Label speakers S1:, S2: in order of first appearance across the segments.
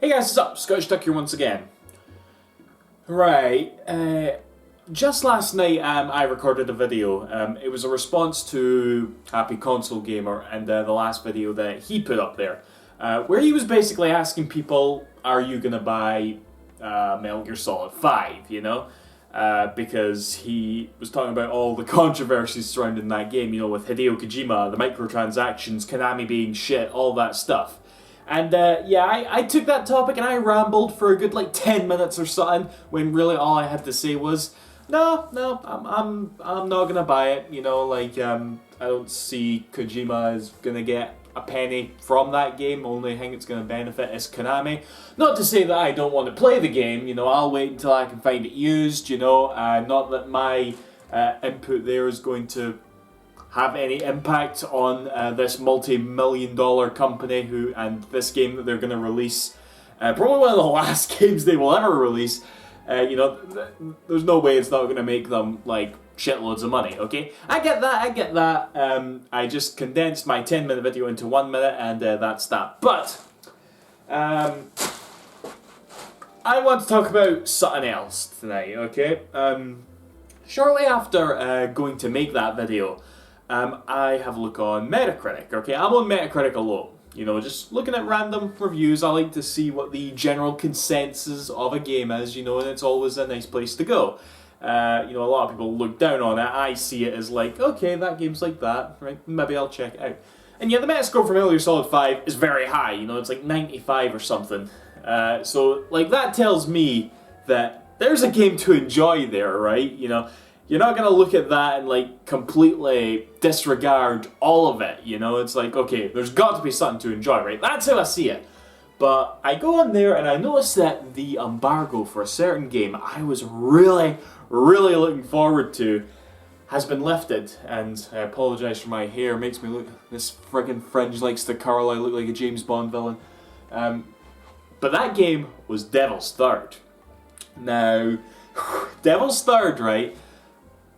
S1: Hey guys, what's up? Scottish Duck here once again. Right, just last night I recorded a video. It was a response to Happy Console Gamer and the last video that he put up there, where he was basically asking people, are you gonna buy Metal Gear Solid 5, you know? Because he was talking about all the controversies surrounding that game, you know, with Hideo Kojima, the microtransactions, Konami being shit, all that stuff. And yeah, I took that topic and I rambled for a good like 10 minutes or something, when really all I had to say was, no, I'm not gonna buy it, you know, like, I don't see Kojima is gonna get a penny from that game. Only thing it's gonna benefit is Konami. Not to say that I don't want to play the game, you know, I'll wait until I can find it used, you know, not that my input there is going to have any impact on this multi-million-dollar company and this game that they're going to release. Probably one of the last games they will ever release. You know, there's no way it's not going to make them, like, shitloads of money, okay? I get that. I just condensed my 10-minute video into 1 minute, and that's that. But, I want to talk about something else tonight, okay? Shortly after going to make that video, I have a look on Metacritic, okay? I'm on Metacritic alone, you know, just looking at random reviews. I like to see what the general consensus of a game is, you know, and it's always a nice place to go. You know, a lot of people look down on it. I see it as like, okay, that game's like that, right? Maybe I'll check it out. And yeah, the Metascore for Metal Gear Solid 5 is very high, you know, it's like 95 or something. So, like, that tells me that there's a game to enjoy there, right? You know, you're not going to look at that and, like, completely disregard all of it, you know? It's like, okay, there's got to be something to enjoy, right? That's how I see it. But I go on there and I notice that the embargo for a certain game I was really looking forward to has been lifted. And I apologise for my hair, it makes me look, this friggin' fringe likes to curl, I look like a James Bond villain. But that game was Devil's Third. Now, Devil's Third, right?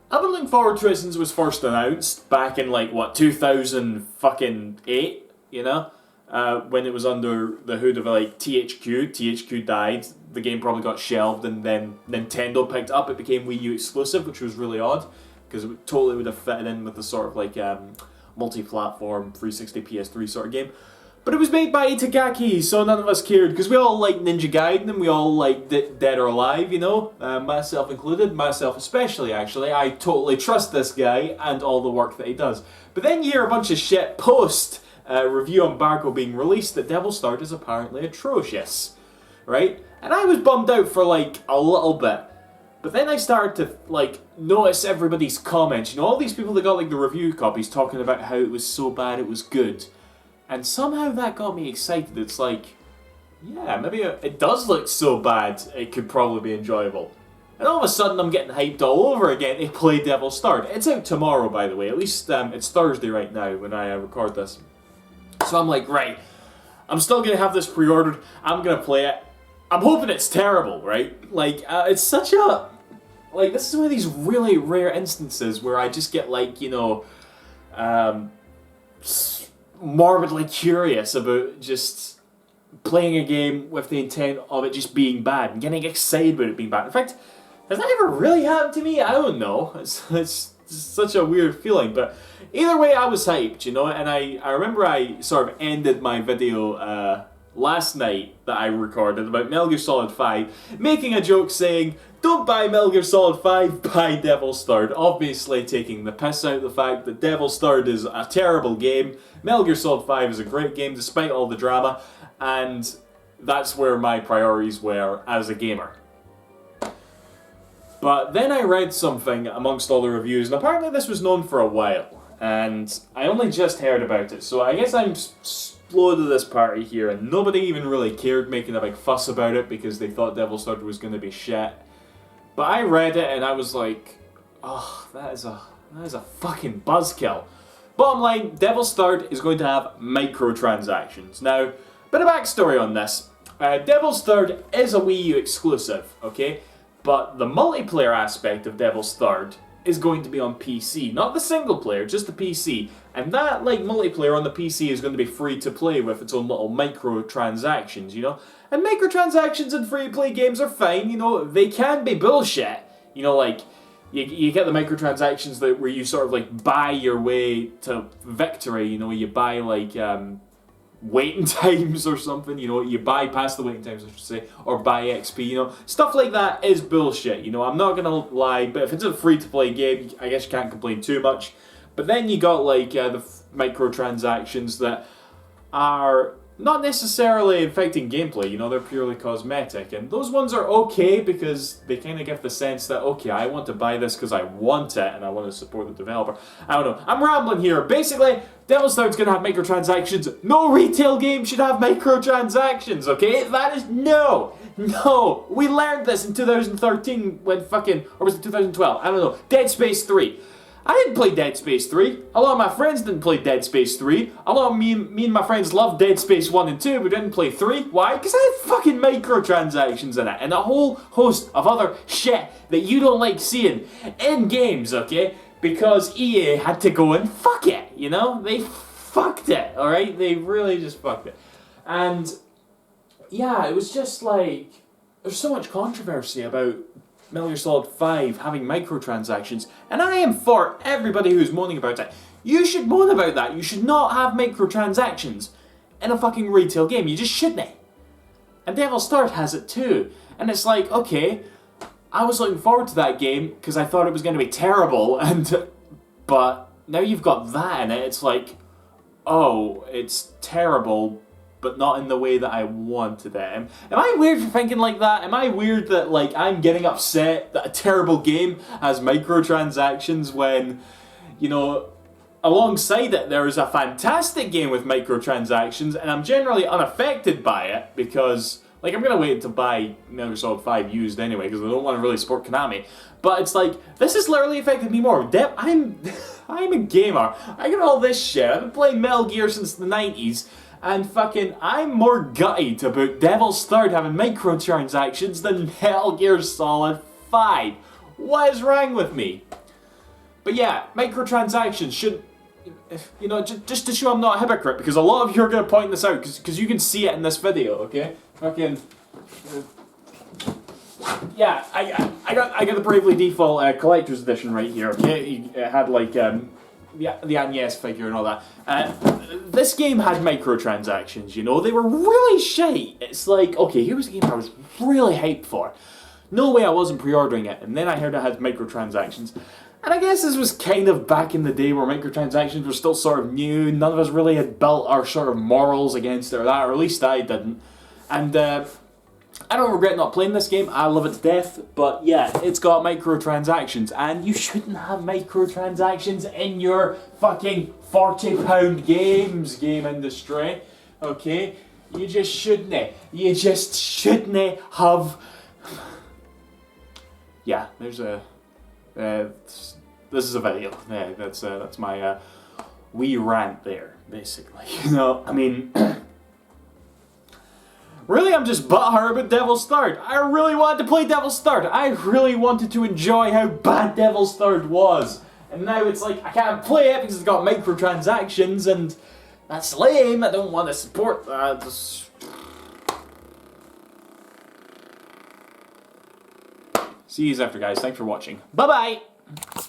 S1: I've been looking forward to it since it was first announced, back in like, what, 2008, you know? When it was under the hood of like THQ. THQ died, the game probably got shelved, and then Nintendo picked it up. It became Wii U exclusive, which was really odd, because it totally would have fitted in with the sort of like multi-platform 360 PS3 sort of game. But it was made by Itagaki, so none of us cared, because we all like Ninja Gaiden, and we all like Dead or Alive, you know? Myself included, myself especially, actually. I totally trust this guy and all the work that he does. But then you hear a bunch of shit post review embargo being released that Devil's Third is apparently atrocious, right? And I was bummed out for like a little bit. But then I started to like notice everybody's comments, you know, all these people that got like the review copies talking about how it was so bad it was good. And somehow that got me excited. It's like, yeah, maybe it does look so bad, it could probably be enjoyable. And all of a sudden I'm getting hyped all over again to play Devil's Third. It's out tomorrow, by the way. At least it's Thursday right now when I record this. So I'm like, right, I'm still going to have this pre-ordered. I'm going to play it. I'm hoping it's terrible, right? Like, it's such a... Like, this is one of these really rare instances where I just get, like, you know... morbidly curious about just playing a game with the intent of it just being bad and getting excited about it being bad. In fact, has that ever really happened to me? I don't know. It's such a weird feeling, but either way I was hyped, you know, and I remember I sort of ended my video last night that I recorded about Metal Gear Solid 5 making a joke saying, don't buy Metal Gear Solid 5, buy Devil's Third. Obviously taking the piss out of the fact that Devil's Third is a terrible game. Metal Gear Solid 5 is a great game despite all the drama, and that's where my priorities were as a gamer. But then I read something amongst all the reviews, and apparently this was known for a while, and I only just heard about it, so I guess I'm slow to this party here, and nobody even really cared making a big fuss about it because they thought Devil's Third was going to be shit. But I read it and I was like, oh, that is a fucking buzzkill. Bottom line, Devil's Third is going to have microtransactions. Now, bit of backstory on this. Devil's Third is a Wii U exclusive, okay? But the multiplayer aspect of Devil's Third is going to be on PC. Not the single player, just the PC. And that, like, multiplayer on the PC is going to be free to play with its own little microtransactions, you know? And microtransactions in free-to-play games are fine, you know? They can be bullshit. You know, like, you get the microtransactions where you sort of, like, buy your way to victory, you know? You buy, like, waiting times or something, you know, you bypass the waiting times, I should say, or buy XP, you know, stuff like that is bullshit, you know, I'm not gonna lie, but if it's a free-to-play game, I guess you can't complain too much. But then you got, like, the microtransactions that are not necessarily affecting gameplay, you know, they're purely cosmetic, and those ones are okay because they kind of give the sense that, okay, I want to buy this because I want it and I want to support the developer. I don't know, I'm rambling here. Basically, Devil's Third's going to have microtransactions. No retail game should have microtransactions, okay? That is, no, we learned this in 2013 when fucking, or was it 2012? I don't know, Dead Space 3. I didn't play Dead Space 3. A lot of my friends didn't play Dead Space 3. A lot of me and my friends loved Dead Space 1 and 2, but didn't play 3. Why? Because I had fucking microtransactions in it, and a whole host of other shit that you don't like seeing in games, okay? Because EA had to go and fuck it, you know? They fucked it, alright? They really just fucked it. And, yeah, it was just like, there's so much controversy about Metal Gear Solid 5 having microtransactions, and I am for everybody who's moaning about it. You should moan about that. You should not have microtransactions in a fucking retail game. You just shouldn't. And Devil's Third has it too. And it's like, okay, I was looking forward to that game because I thought it was going to be terrible, but now you've got that in it. It's like, oh, it's terrible, but not in the way that I wanted it. Am I weird for thinking like that? Am I weird that, like, I'm getting upset that a terrible game has microtransactions when, you know, alongside it there is a fantastic game with microtransactions, and I'm generally unaffected by it because, like, I'm gonna wait to buy Metal Gear Solid 5 used anyway because I don't want to really support Konami. But it's like, this has literally affected me more. I'm a gamer. I got all this shit. I've been playing Metal Gear since the 90s. And fucking, I'm more gutted about Devil's Third having microtransactions than Metal Gear Solid 5. What is wrong with me? But yeah, microtransactions should, you know, just to show I'm not a hypocrite, because a lot of you are going to point this out, because you can see it in this video, okay? Fucking, yeah, I got the Bravely Default Collector's Edition right here, okay? It had like, the Agnes figure and all that. This game had microtransactions, you know, they were really shite. It's like, okay, here was a game I was really hyped for. No way I wasn't pre-ordering it, and then I heard it had microtransactions. And I guess this was kind of back in the day where microtransactions were still sort of new, none of us really had built our sort of morals against it or that, or at least I didn't. And I don't regret not playing this game, I love it to death, but yeah, it's got microtransactions, and you shouldn't have microtransactions in your fucking £40 games, game industry, okay? You just shouldn't. You just shouldn't have... Yeah, there's a... this is a video. Yeah, that's my wee rant there, basically. You know, I mean... Really, I'm just butthurt about Devil's Third. I really wanted to play Devil's Third. I really wanted to enjoy how bad Devil's Third was. And now it's like, I can't play it because it's got microtransactions, and that's lame. I don't want to support that. See you after, guys. Thanks for watching. Bye-bye!